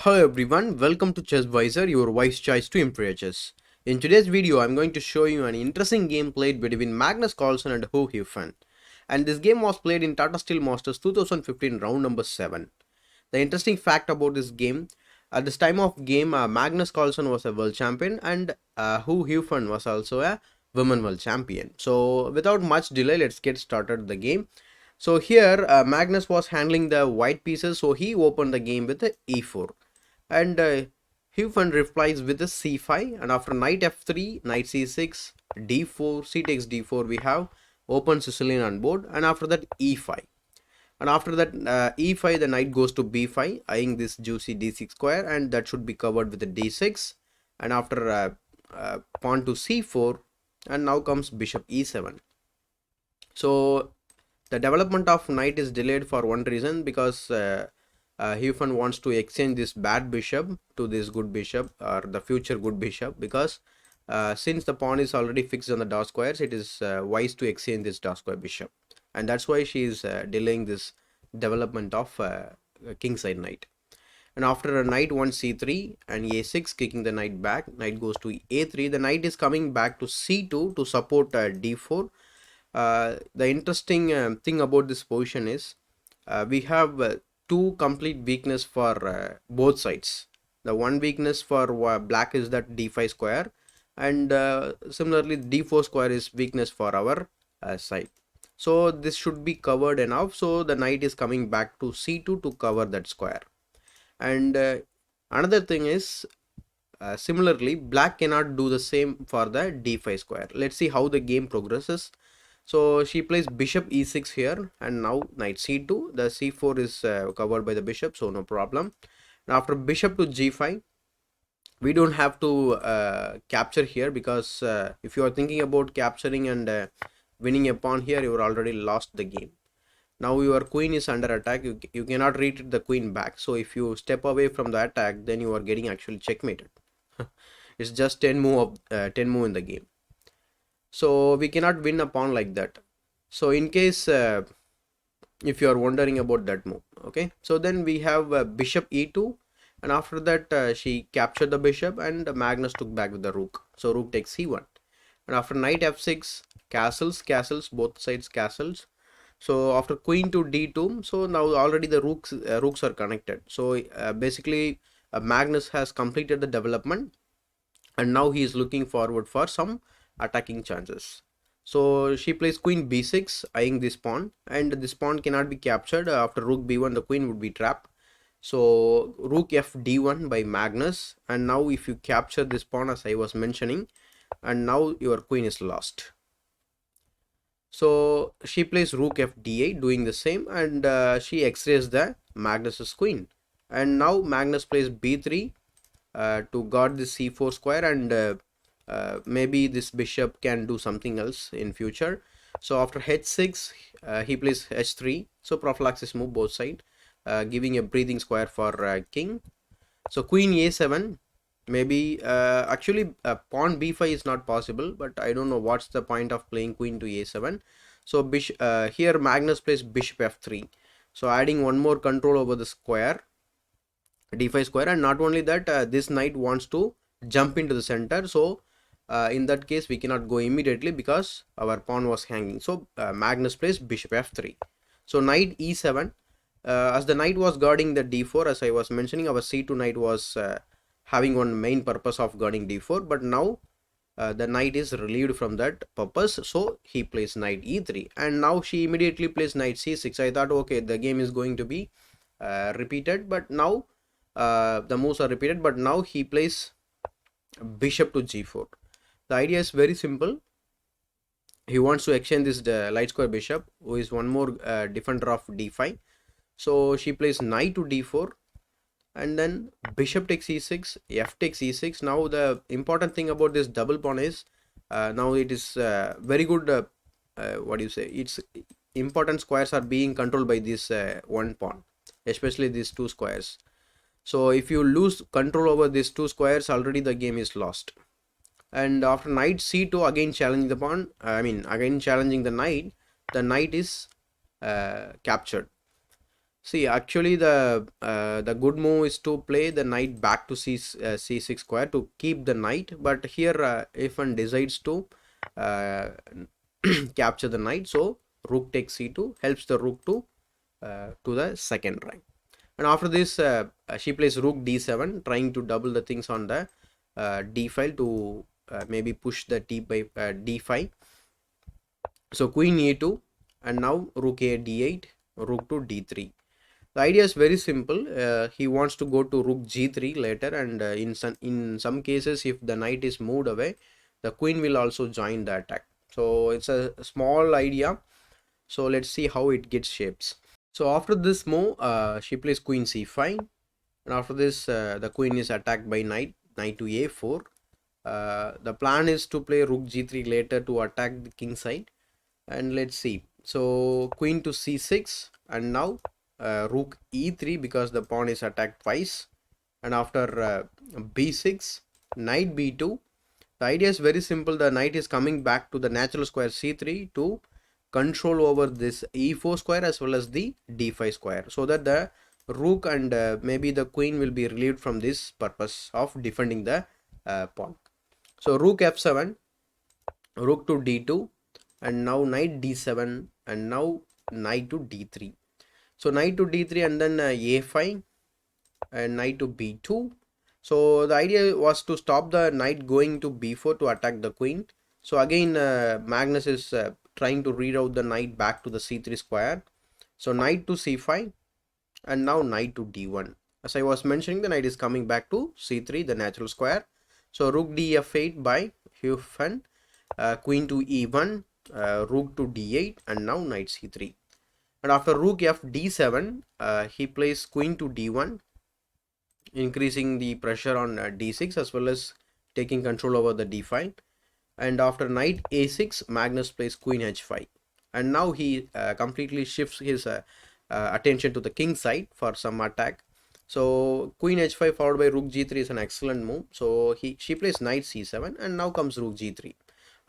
Hello everyone, welcome to ChessVisor, your wise choice to improve chess. In today's video, I'm going to show you an interesting game played between Magnus Carlsen and Hou Yifan. And this game was played in Tata Steel Masters 2015 round number 7. The interesting fact about this game, at this time of game, Magnus Carlsen was a world champion and Hou Yifan was also a women world champion. So without much delay, let's get started the game. So here Magnus was handling the white pieces, so he opened the game with the e4 and Hou Yifan replies with the c5, and after knight f3, knight c6, d4, c takes d4, we have open Sicilian on board, and after that e5. And after that e5, the knight goes to b5, eyeing this juicy d6 square, and that should be covered with the d6. And after pawn to c4, and now comes bishop e7. So the development of knight is delayed for one reason, because Hou Yifan wants to exchange this bad bishop to this good bishop, or the future good bishop, because since the pawn is already fixed on the dot squares, it is wise to exchange this dot square bishop, and that's why she is delaying this development of kingside knight. And after a knight 1 c3 and a6, kicking the knight back, knight goes to a3, the knight is coming back to c2 to support d4. The interesting thing about this position is we have two complete weakness for both sides. The one weakness for black is that d5 square, and similarly d4 square is weakness for our side. So this should be covered enough, so the knight is coming back to c2 to cover that square. And another thing is similarly black cannot do the same for the d5 square. Let's see how the game progresses. So she plays bishop e6 here, and now knight c2. The c4 is covered by the bishop, so no problem. And after bishop to g5, we don't have to capture here, because if you are thinking about capturing and winning a pawn here, you are already lost the game. Now your queen is under attack. You cannot retreat the queen back. So if you step away from the attack, then you are getting actually checkmated. It's just 10 move in the game. So we cannot win a pawn like that. So in case if you are wondering about that move, okay, so then we have bishop e2, and after that she captured the bishop, and Magnus took back with the rook. So rook takes c1, and after knight f6, castles, both sides castles. So after queen to d2, so now already the rooks are connected. So basically Magnus has completed the development, and now he is looking forward for some attacking chances. So she plays queen b6, eyeing this pawn, and this pawn cannot be captured. After rook b1, the queen would be trapped. So rook f d1 by Magnus, and now if you capture this pawn, as I was mentioning, and now your queen is lost. So she plays rook f d8, doing the same, and she x-rays the Magnus's queen. And now Magnus plays b3 to guard the c4 square, and maybe this bishop can do something else in future. So after h6, he plays h3, so prophylaxis move both side, giving a breathing square for king. So queen a7, maybe actually pawn b5 is not possible, but I don't know what's the point of playing queen to a7. So here Magnus plays bishop f3, so adding one more control over the square, d5 square. And not only that, this knight wants to jump into the center, so in that case we cannot go immediately because our pawn was hanging. So Magnus plays bishop f3. So knight e7, as the knight was guarding the d4, as I was mentioning, our c2 knight was having one main purpose of guarding d4, but now the knight is relieved from that purpose, so he plays knight e3, and now she immediately plays knight c6. I thought, okay, the game is going to be repeated, but now the moves are repeated, but now he plays bishop to g4. The idea is very simple. He wants to exchange this light square bishop, who is one more defender of d5. So she plays knight to d4, and then bishop takes e6, f takes e6. Now the important thing about this double pawn is now it is very good, what do you say, its important squares are being controlled by this one pawn, especially these two squares. So if you lose control over these two squares, already the game is lost. And after knight c2, again challenging the pawn, again challenging the knight is captured. See, actually, the good move is to play the knight back to c6 square to keep the knight. But here, if one decides to uh, capture the knight, so rook takes c2 helps the rook to the second rank. And after this, she plays rook d7, trying to double the things on the d file to maybe push the t by d5. So queen e2, and now rook a d8, rook to d3. The idea is very simple. He wants to go to rook g3 later, and in some cases, if the knight is moved away, the queen will also join the attack. So it's a small idea. So let's see how it gets shapes. So after this move, she plays queen c5, and after this, the queen is attacked by knight to a4. The plan is to play rook g3 later to attack the king side, and let's see. So queen to c6, and now rook e3 because the pawn is attacked twice, and after b6, knight b2. The idea is very simple. The knight is coming back to the natural square c3 to control over this e4 square as well as the d5 square, so that the rook and maybe the queen will be relieved from this purpose of defending the pawn. So rook f7, rook to d2, and now knight d7, and now knight to d3. So knight to d3, and then a5, and knight to b2. So the idea was to stop the knight going to b4 to attack the queen. So again, Magnus is trying to reroute the knight back to the c3 square. So knight to c5, and now knight to d1. As I was mentioning, the knight is coming back to c3, the natural square. So rook df8 by Hou Yifan, queen to e1, rook to d8, and now knight c3. And after rook f d7, he plays queen to d1, increasing the pressure on d6 as well as taking control over the d file. And after knight a6, Magnus plays queen h5, and now he completely shifts his attention to the king side for some attack. So queen h5 followed by rook g3 is an excellent move. So she plays knight c7, and now comes rook g3.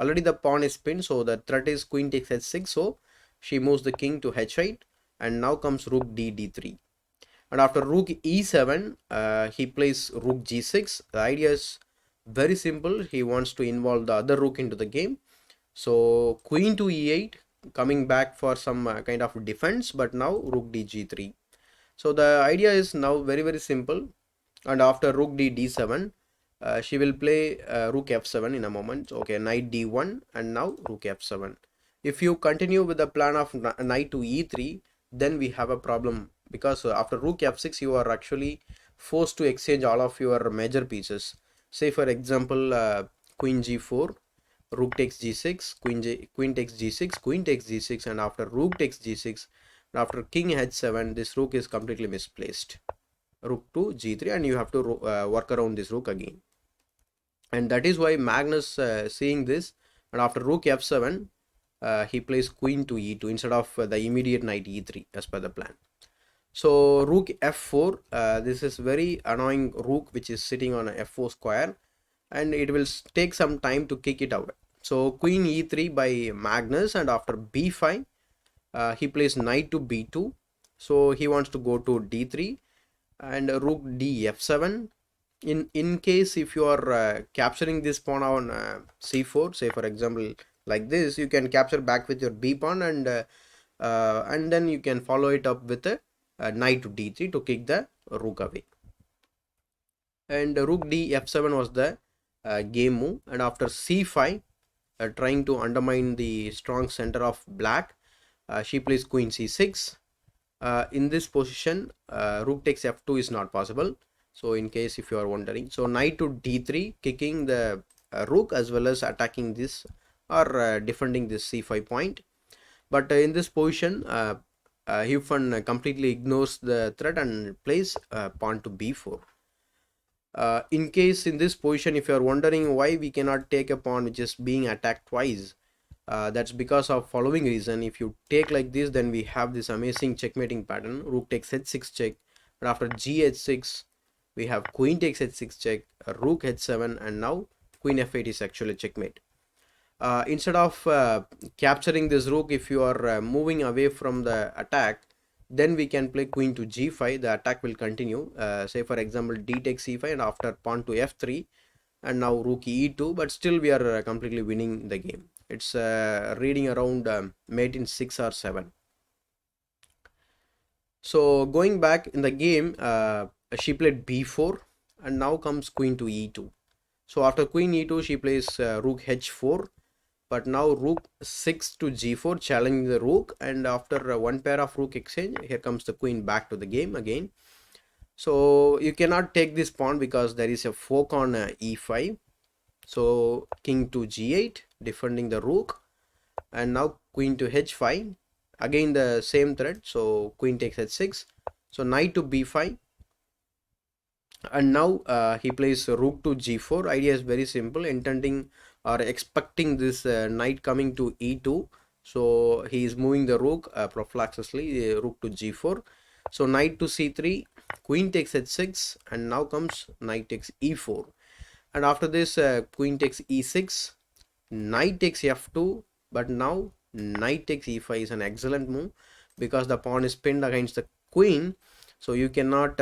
Already the pawn is pinned, so the threat is queen takes h6. So she moves the king to h8, and now comes rook d3. And after rook e7, he plays rook g6. The idea is very simple. He wants to involve the other rook into the game. So queen to e8, coming back for some kind of defense, but now rook d3. So the idea is now very simple. And after rook d7, she will play rook f7 in a moment. Okay, knight d1, and now rook f7. If you continue with the plan of knight to e3, then we have a problem, because after rook f6 you are actually forced to exchange all of your major pieces. Say for example, queen g4, rook takes g6, queen takes g6, queen takes g6, and after rook takes g6, and after king h7, this rook is completely misplaced. Rook to g3, and you have to work around this rook again. And that is why Magnus, seeing this, and after rook f7, he plays queen to e2 instead of the immediate knight e3 as per the plan. So rook f4, this is very annoying rook which is sitting on a f4 square, and it will take some time to kick it out. So queen e3 by Magnus, and after b5, he plays knight to b2. So he wants to go to d3, and rook d f7. In case if you are capturing this pawn on c4, say for example like this, you can capture back with your b pawn, and then you can follow it up with a knight to d3 to kick the rook away. And rook d f7 was the game move. And after c5, trying to undermine the strong center of black, she plays queen c6. In this position, rook takes f2 is not possible. So in case if you are wondering, so knight to d3, kicking the rook as well as attacking this or defending this c5 point. But in this position, Hou Yifan completely ignores the threat and plays pawn to b4. In case in this position, if you are wondering why we cannot take a pawn which is being attacked twice, that's because of following reason. If you take like this, then we have this amazing checkmating pattern. Rook takes h6 check, and after g h6, we have queen takes h6 check, rook h7, and now queen f8 is actually checkmate. Instead of capturing this rook, if you are moving away from the attack, then we can play queen to g5. The attack will continue. Say for example, d takes e5 and after pawn to f3, and now rook e2, but still we are completely winning the game. It's reading around mate in 6 or 7. So going back in the game, she played b4 and now comes queen to e2. So after queen e2 she plays rook h4, but now rook 6 to g4 challenging the rook, and after one pair of rook exchange, here comes the queen back to the game again. So you cannot take this pawn because there is a fork on e5. So king to g8 defending the rook, and now queen to h5, again the same threat. So queen takes h6, so knight to b5, and now he plays rook to g4. Idea is very simple, intending or expecting this knight coming to e2. So he is moving the rook prophylaxisly, rook to g4. So knight to c3, queen takes h6, and now comes knight takes e4. And after this, queen takes e6, knight takes f2, but now knight takes e5 is an excellent move because the pawn is pinned against the queen, so you cannot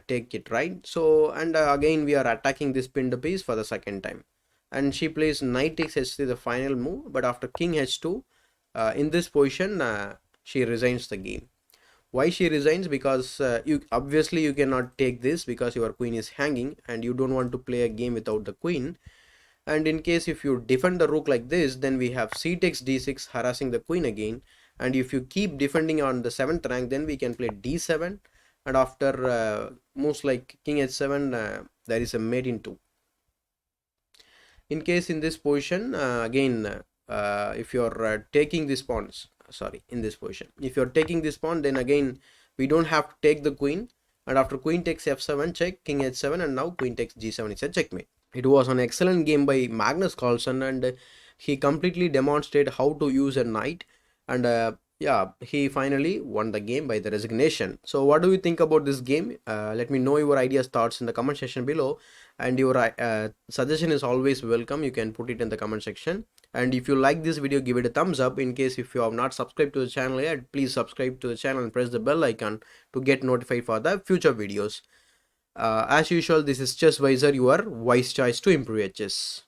take it, right? So and again we are attacking this pinned piece for the second time, and she plays knight takes h3, the final move, but after king h2, in this position she resigns the game. Why she resigns? Because you obviously you cannot take this because your queen is hanging and you don't want to play a game without the queen. And in case if you defend the rook like this, then we have c takes d6 harassing the queen again, and if you keep defending on the 7th rank, then we can play d7, and after moves like king h7, there is a mate in 2. In case in this position, again if you're taking this pawns, sorry, in this position if you're taking this pawn, then again we don't have to take the queen, and after queen takes f7 check, king h7, and now queen takes g7, it's a checkmate. It was an excellent game by Magnus Carlsen, and he completely demonstrated how to use a knight, and yeah, he finally won the game by the resignation. So what do you think about this game? Let me know your ideas, thoughts in the comment section below, and your suggestion is always welcome. You can put it in the comment section, and if you like this video, give it a thumbs up. In case if you have not subscribed to the channel yet, please subscribe to the channel and press the bell icon to get notified for the future videos. As usual, this is Chess Visor, your wise choice to improve your chess.